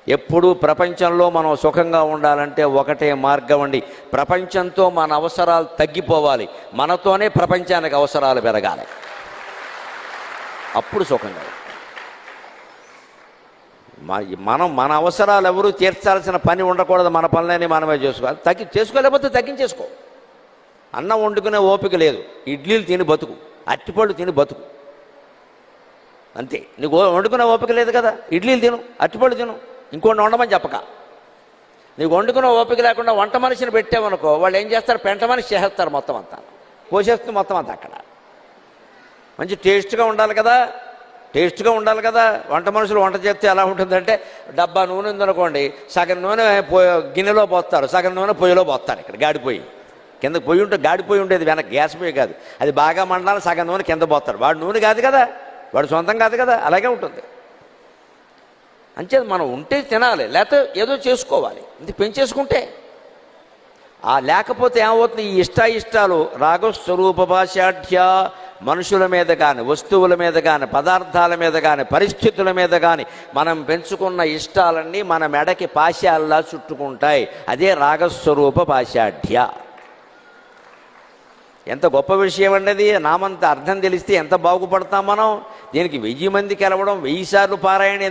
ఎప్పుడూ ప్రపంచంలో మనం సుఖంగా ఉండాలంటే ఒకటే మార్గం అండి. ప్రపంచంతో మన అవసరాలు తగ్గిపోవాలి, మనతోనే ప్రపంచానికి అవసరాలు పెరగాలి. అప్పుడు సుఖంగా. మనం మన అవసరాలు ఎవరూ తీర్చాల్సిన పని ఉండకూడదు. మన పనులన్నీ మనమే చేసుకోవాలి. చేసుకోలేకపోతే తగ్గించేసుకో. అన్నం వండుకునే ఓపిక లేదు, ఇడ్లీలు తిని బతుకు, అరటిపళ్ళు తిని బతుకు, అంతే. నీకు వండుకునే ఓపిక లేదు కదా, ఇడ్లీలు తిను, అరటిపళ్ళు తిను, ఇంకోటి వండమని చెప్పక. నీకు వండుకునే ఓపిక లేకుండా వంట మనిషిని పెట్టామనుకో, వాళ్ళు ఏం చేస్తారు, పెంట మనిషి చేస్తారు, మొత్తం అంతా కోసేస్తుంది, మొత్తం అంతా. అక్కడ మంచి టేస్ట్గా ఉండాలి కదా, టేస్ట్గా ఉండాలి కదా. వంట మనుషులు వంట చేస్తే ఎలా ఉంటుందంటే, డబ్బా నూనె ఉందనుకోండి, సగం నూనె గిన్నెలో పోస్తారు, సగం నూనె పొయ్యిలో పోస్తారు. ఇక్కడ గాడిపోయి కింద పొయ్యి ఉంటే, గాడిపోయి ఉండేది వెనక, గ్యాస్ పొయ్యి కాదు, అది బాగా మండాలి, సగం నూనె కింద పోతాడు. వాడు నూనె కాదు కదా, వాడు సొంతం కాదు కదా, అలాగే ఉంటుంది. అంచేది మనం ఉంటే తినాలి, లేకపోతే ఏదో చేసుకోవాలి, ఇది పెంచేసుకుంటే. లేకపోతే ఏమవుతుంది, ఈ ఇష్టాలు రాగస్వరూప భాషాఢ్య, మనుషుల మీద కానీ, వస్తువుల మీద కానీ, పదార్థాల మీద కానీ, పరిస్థితుల మీద కానీ మనం పెంచుకున్న ఇష్టాలన్నీ మన మెడకి పాశాల్లా చుట్టుకుంటాయి. అదే రాగస్వరూప భాషాఢ్య. ఎంత గొప్ప విషయం అండి. నామంత అర్థం తెలిస్తే ఎంత బాగుపడతాం మనం. దీనికి 1000 మంది కలవడం, 1000 సార్లు పారాయణ